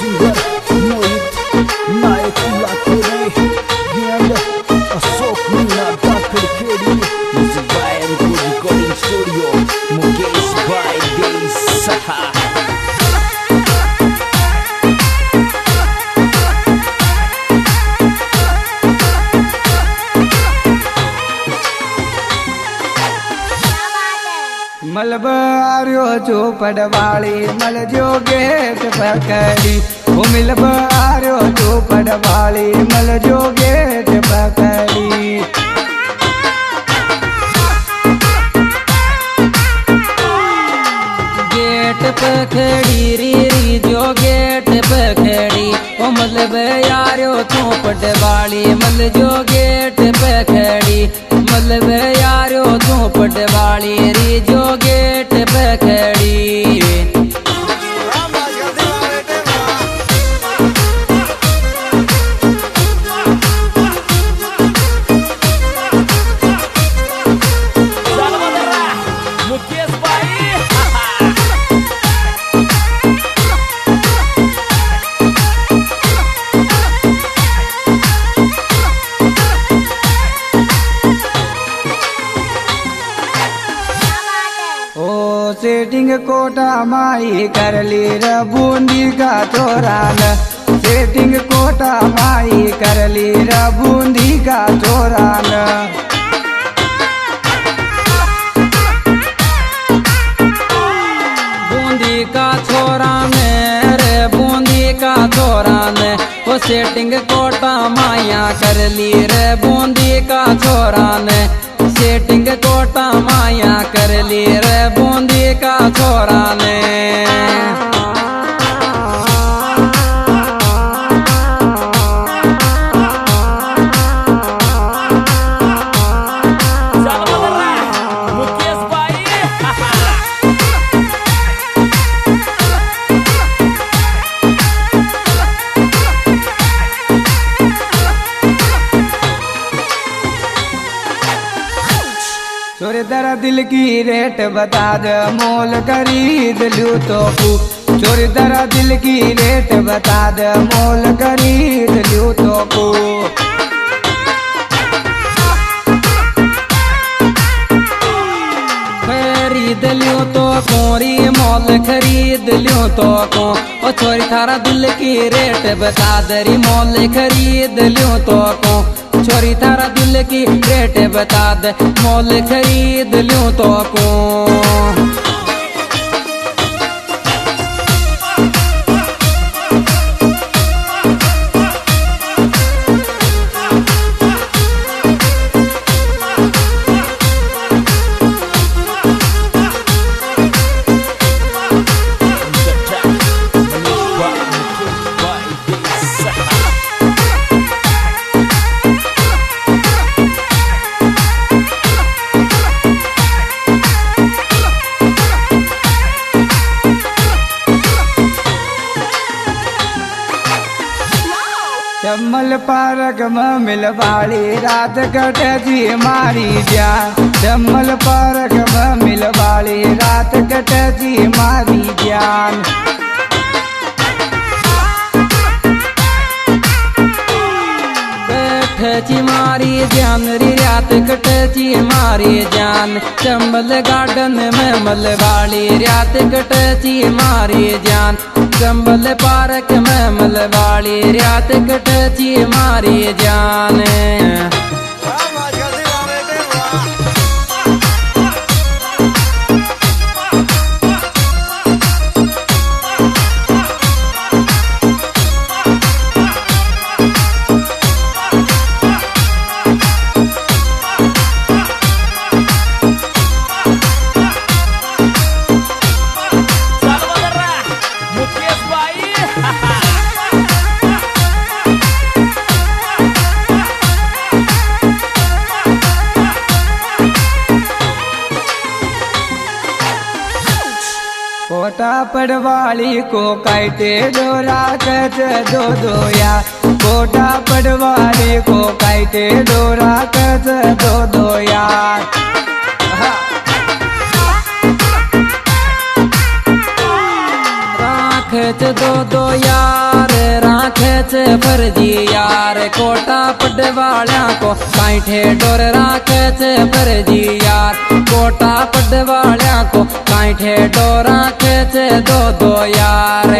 Singer Mohit Nayak Lakheri and Ashok Meena Dakar Kedi. This is by Good Recording Studio. Mukesh by Day Saha. मलबारियो चौपड़ वाली मल जो gate पकड़ी वो मिलबारियो चौपड़ वाली मल जो गेट पकड़ी गेट पकड़ी री जो गेट पकड़ी वो मलब यारो चौपड़ वाली मल जो गेट पकड़ी मलब यारो चौपड़ वाली री जो गेट पकड़ी सेटिंग कोटा माई कर ली रे बूंदी का चोरान सेटिंग कोटा माई कर ली रे बूंदी का चोरान बूंदी का छोरा में रे बूंदी का छोरा ने वो सेटिंग कोटा माया कर ली रे बूंदी का छोरा ने सेटिंग कोटा माया कर ली रे बूंदी का छोरा ने चोरी दरा दिल की रेट बता दे मोल खरीद लूँ तो चोरी दरा दिल की रेट बता दे मोल खरीद लूँ तो खरीद लूँ तो कोरी मोल खरीद लूँ तो को ओ चोरी थारा दिल की रेट बता दे री मोल खरीद लूँ तो को छोरी थारा दिल की रेट बता दे मोल खरीद लूँ तो को जमल पारक में मिलवाली रात कट जी मारी जान जमल पारक में मिलवाली रात कट जी मारी जान ची मारी जान री रात कट ची मारी जान चंबल गार्डन में मलवाली रात कट ची मारी जान चंबल पार्क में मलवाली रात कट ची मारी जान कोटा पड़वाली को काटे डोरा कच दो दोया कोटा पड़वाली को काटे डोरा कच दो दोया राखे च दो यार, राखे च फर्जी यार। कोटा पडवाल्या को कांठे डोर राखे च फर्जी यार। कोटा पडवाल्या को कांठे डोर राखे च दो यार।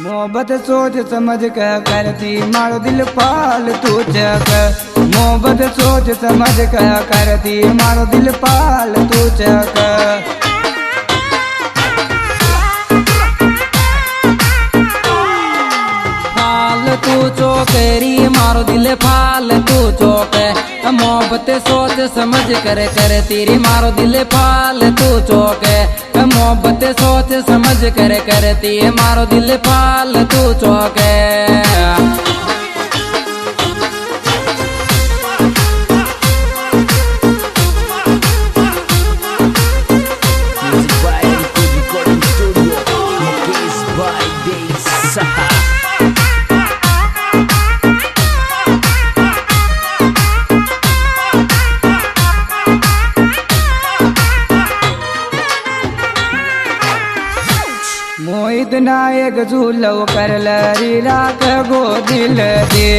मोहब्बत सोच समझ कर करती मारो दिल फालतू चक। मोहब्बत सोच समझ कर करती मारो दिल फालतू चक। फालतू चौकरी मारो दिल फालतू चौक। मोहब्बत सोच समझ कर तेरी मारो दिल फालतू चौक। मोहब्बत सोच समझ कर करती मारो दिल फालतू चौक। Music by Encode Recording Studio, Mukesh by Desa. मोहित नायक झूलव कर लरी राख गो दिल दे।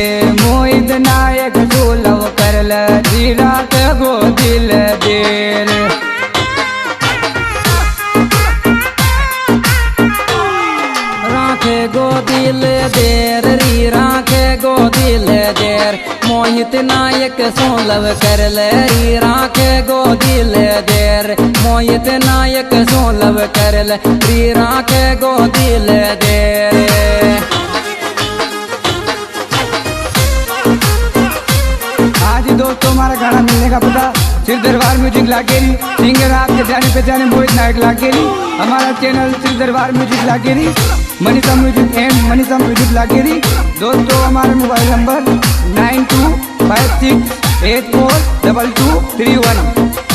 मोहित नायक झूलव कर लरी राख गो दिल दे। राखे गो दिल देर री राखे गो दिल देर। मोहित नायक सोलव कर री राखे गो दिल देर। मोहित नायक सोलव कर री राखे गो दिल देर। आज दोस्तों हमारा गाना मिलने का पता श्री दरबार म्यूजिक लाकेरी। सिंगर आपके जाने पहचाने मोहित नायक लाकेरी। हमारा चैनल श्री दरबार म्यूजिक लाकेरी, Manisha music and Manisha music लाकेरी। दोस्तों हमारा मोबाइल नंबर 9256842231।